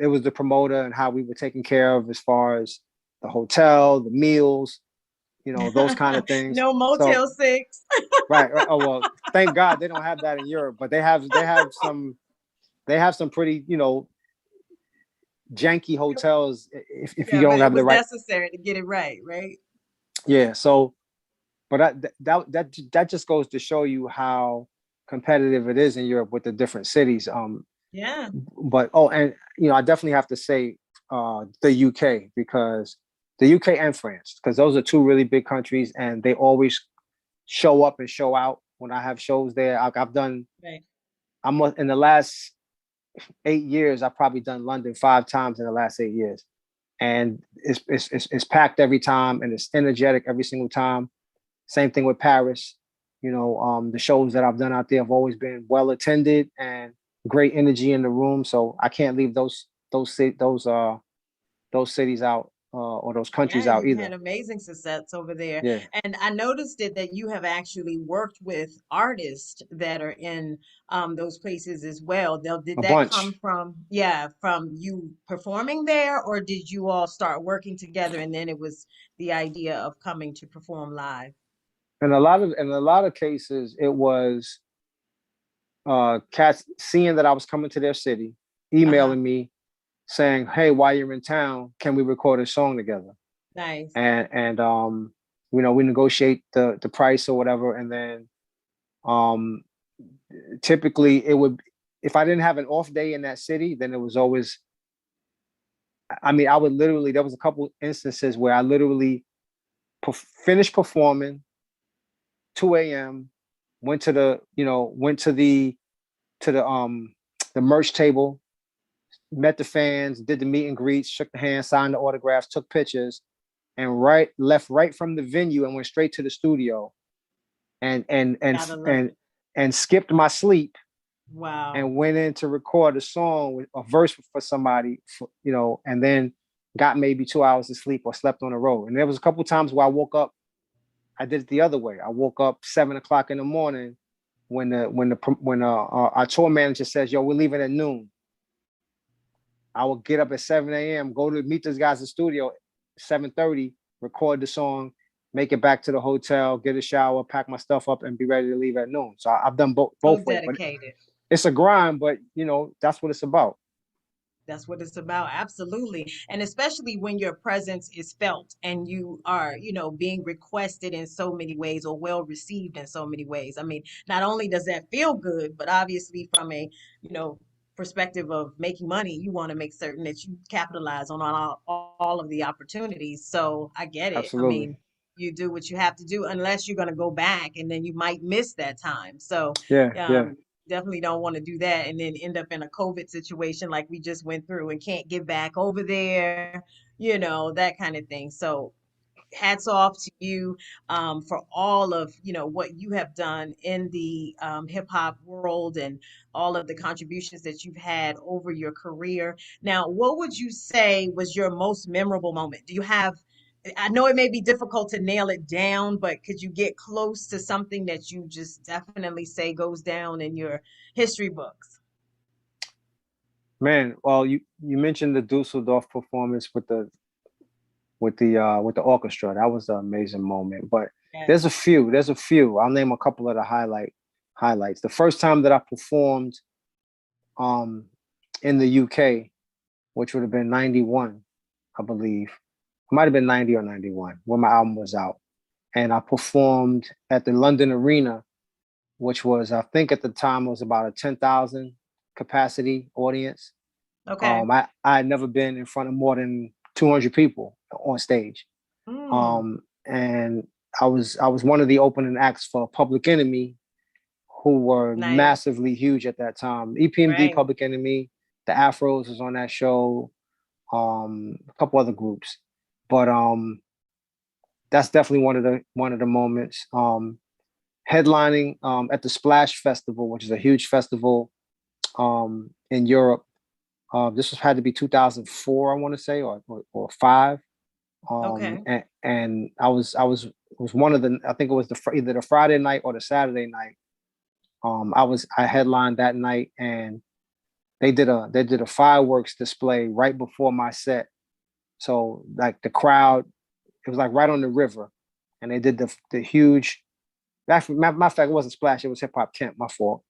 It was the promoter and how we were taken care of as far as the hotel, the meals, those kind of things. No Motel 6. Right. Oh, well, thank God they don't have that in Europe, but they have some pretty, janky hotels if you don't have the right. It was necessary to get it right. Yeah. So, but that just goes to show you how competitive it is in Europe with the different cities. Yeah. But I definitely have to say the UK, because the UK and France, because those are 2 really big countries, and they always show up and show out when I have shows there. I've done. Right. In the last 8 years, I've probably done London 5 times in the last 8 years, and it's packed every time, and it's energetic every single time. Same thing with Paris. The shows that I've done out there have always been well attended and great energy in the room. So I can't leave those cities out or those countries out you've either. had amazing success over there. Yeah. And I noticed that you have actually worked with artists that are in those places as well. Did that come from you performing there, or did you all start working together and then it was the idea of coming to perform live? In a lot of cases, it was cats seeing that I was coming to their city, emailing me saying, "Hey, while you're in town, can we record a song together?" Nice. And we negotiate the price or whatever, and then typically it would, if I didn't have an off day in that city, then it was always, I would literally, there was a couple instances where I literally finished performing 2 a.m., went to the merch table, met the fans, did the meet and greets, shook the hands, signed the autographs, took pictures, and left right from the venue and went straight to the studio and skipped my sleep. Wow. And went in to record a song with a verse for somebody, and then got maybe 2 hours of sleep or slept on the road. And there was a couple times where I woke up, I did it the other way. I woke up 7 o'clock in the morning when our tour manager says, "Yo, we're leaving at noon." I will get up at 7 a.m., go to meet those guys in the studio, 7:30, record the song, make it back to the hotel, get a shower, pack my stuff up, and be ready to leave at noon. So I've done both ways. Dedicated. It's a grind, but that's what it's about. That's what it's about. Absolutely. And especially when your presence is felt and you are, being requested in so many ways or well received in so many ways. I mean, not only does that feel good, but obviously from a, perspective of making money, you want to make certain that you capitalize on all of the opportunities. So I get it. Absolutely. I mean, you do what you have to do unless you're going to go back and then you might miss that time. So definitely don't want to do that and then end up in a COVID situation like we just went through and can't get back over there, that kind of thing. So hats off to you for all of what you have done in the hip hop world and all of the contributions that you've had over your career. Now, what would you say was your most memorable moment? Do you have, I know it may be difficult to nail it down, but could you get close to something that you just definitely say goes down in your history books? Man, well, you mentioned the Dusseldorf performance with the orchestra. That was an amazing moment. But there's a few. I'll name a couple of the highlights. The first time that I performed in the UK, which would have been 91, I believe. It might have been 90 or 91 when my album was out. And I performed at the London Arena, which was, I think at the time, it was about a 10,000 capacity audience. Okay. I had never been in front of more than 200 people on stage. And I was one of the opening acts for Public Enemy, who were massively huge at that time. EPMD, Public Enemy, the Afros was on that show, a couple other groups. But that's definitely one of the moments. headlining at the Splash Festival, which is a huge festival in Europe. Had to be 2004, I want to say, or five. Okay. And it was one of the, I think it was either the Friday night or the Saturday night. I headlined that night, and they did a fireworks display right before my set. So like the crowd, it was like right on the river, and they did the huge. Matter of fact, it wasn't Splash. It was Hip Hop Camp. My fault.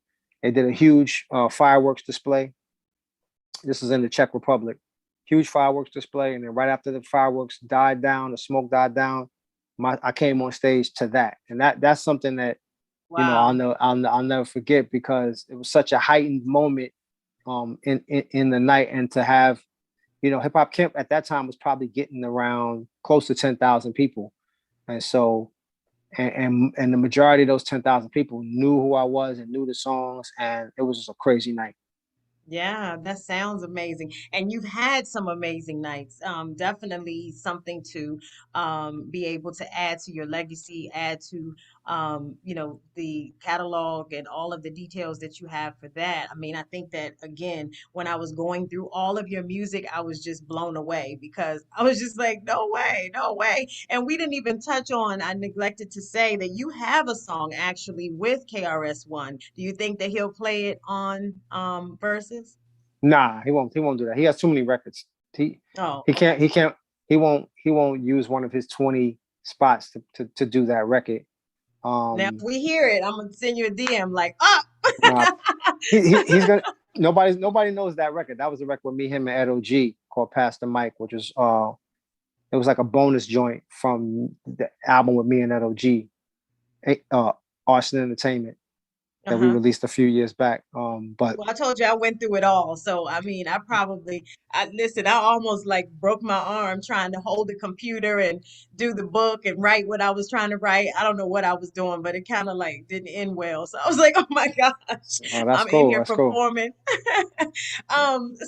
They did a huge fireworks display. This is in the Czech Republic. Huge fireworks display, and then right after the fireworks died down, the smoke died down, I came on stage to that, and that's something that Wow. I'll never forget, because it was such a heightened moment in the night, and to have Hip Hop Camp at that time was probably getting around close to 10,000 people, and so and the majority of those 10,000 people knew who I was and knew the songs, and it was just a crazy night. Yeah, that sounds amazing. And you've had some amazing nights. Definitely something to be able to add to your legacy, add to the catalog and all of the details that you have for that. I mean, I think that again, when I was going through all of your music, I was just blown away because I was just like, no way, no way. And we didn't even touch on, I neglected to say that you have a song actually with KRS-One. Do you think that he'll play it on Versus? Nah, he won't do that. He has too many records. He Oh, he can't okay. he can't he won't use one of his 20 spots to do that record. Now, if Um, we hear it, I'm gonna send you a DM like, oh, nah, he's gonna nobody knows that record. That was a record with me, him, and Ed OG called Pass the Mic, which was it was like a bonus joint from the album with me and Ed OG, Arson Entertainment, that we uh-huh. released a few years back. But Well, I told you I went through it all. So, I mean, I listen, I almost like broke my arm trying to hold the computer and do the book and write what I was trying to write. I don't know what I was doing, but it kind of like didn't end well. So I was like, oh my gosh, that's I'm in cool. here That's cool. performing.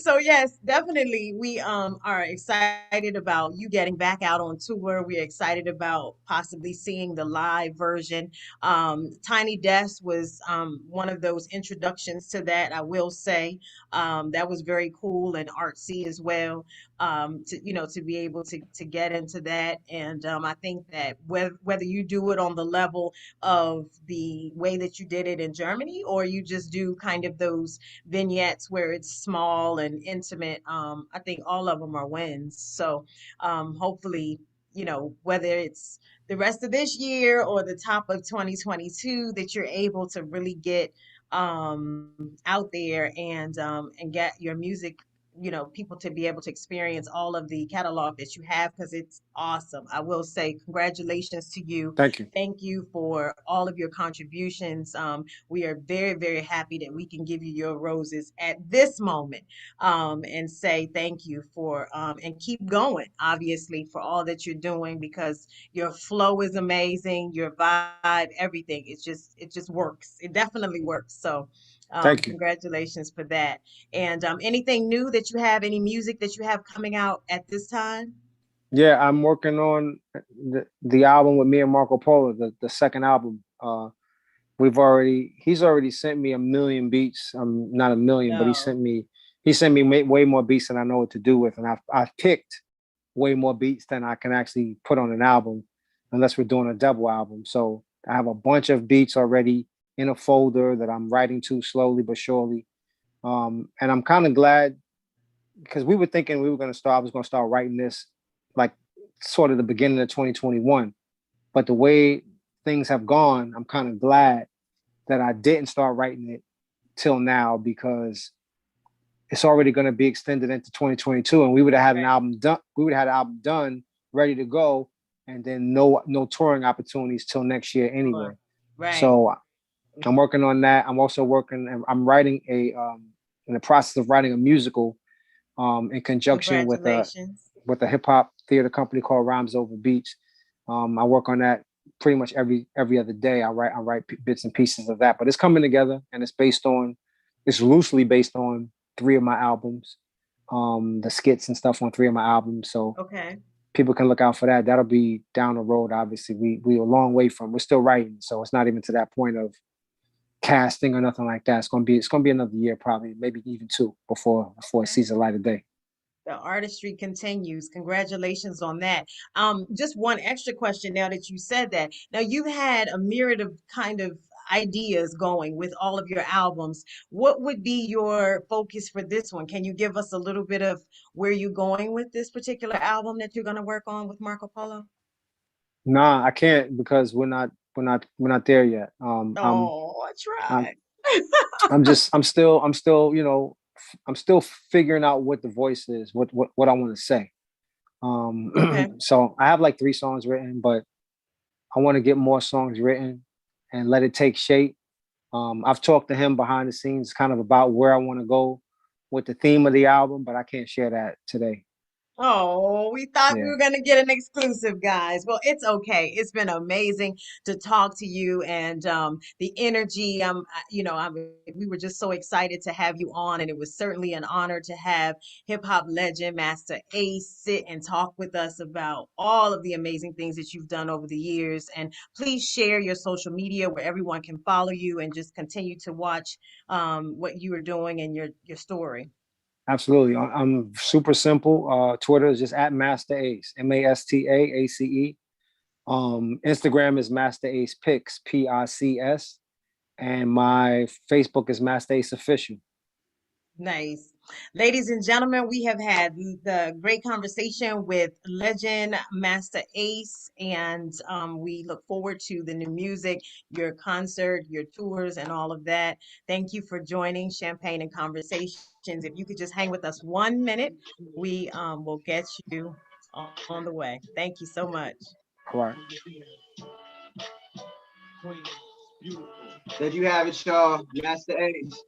So yes, definitely we are excited about you getting back out on tour. We're excited about possibly seeing the live version. Tiny Desk was one of those introductions to that, I will say. That was very cool and artsy as well. To be able to get into that, and I think that whether you do it on the level of the way that you did it in Germany, or you just do kind of those vignettes where it's small and intimate, I think all of them are wins. So hopefully, whether it's the rest of this year or the top of 2022, that you're able to really get out there and get your music, people to be able to experience all of the catalog that you have, because it's awesome. I will say congratulations to you. Thank you. Thank you for all of your contributions. We are very, very happy that we can give you your roses at this moment, and say thank you for and keep going, obviously, for all that you're doing, because your flow is amazing, your vibe, everything. It just works. It definitely works. So Thank you. congratulations for that. And anything new that you have, any music that you have coming out at this time? Yeah, I'm working on the album with me and Marco Polo, the second album. He's already sent me a million beats. Not a million, but No. he sent me way more beats than I know what to do with, and I've picked way more beats than I can actually put on an album, unless we're doing a double album. So I have a bunch of beats already in a folder that I'm writing to slowly but surely. And I'm kind of glad, because we were thinking I was going to start writing this like sort of the beginning of 2021. But the way things have gone, I'm kind of glad that I didn't start writing it till now, because it's already going to be extended into 2022, and we would have had an Right. album done. We would have had an album done, ready to go, and then no touring opportunities till next year anyway. Sure. Right. So I'm working on that. I'm also working, and I'm writing in the process of writing a musical in conjunction Congratulations. with a hip hop theater company called Rhymes Over Beats. I work on that pretty much every other day. I write bits and pieces of that, but it's coming together, and it's loosely based on three of my albums, the skits and stuff on three of my albums. So Okay. people can look out for that. That'll be down the road. Obviously, we a long way from. We're still writing, so it's not even to that point of casting or nothing like that. It's gonna be another year, probably, maybe even two before it sees the light of day. The artistry continues. Congratulations on that. Just one extra question now that you said that. Now you've had a myriad of kind of ideas going with all of your albums. What would be your focus for this one? Can you give us a little bit of where you're going with this particular album that you're going to work on with Marco Polo? Nah, I can't because we're not there yet. Oh, I I'm tried. I'm still, you know, I'm still figuring out what the voice is, what I want to say. Okay. So I have like 3 songs written, but I want to get more songs written and let it take shape. I've talked to him behind the scenes kind of about where I want to go with the theme of the album, but I can't share that today. Oh, we thought we Yeah, were going to get an exclusive, guys. Well, it's okay. It's been amazing to talk to you and the energy. We were just so excited to have you on, and it was certainly an honor to have hip hop legend Master Ace sit and talk with us about all of the amazing things that you've done over the years. And please share your social media where everyone can follow you and just continue to watch what you are doing and your story. absolutely. I'm super simple. Twitter is just at Master Ace, MASTAACE. Instagram is Master Ace Pics, PICS, and my Facebook is Master Ace Official. Nice. Ladies and gentlemen, we have had the great conversation with legend Master Ace, and we look forward to the new music, your concert, your tours, and all of that. Thank you for joining Champagne and Conversations. If you could just hang with us 1 minute, we will get you on the way. Thank you so much. All right. There you have it, y'all. Master Ace.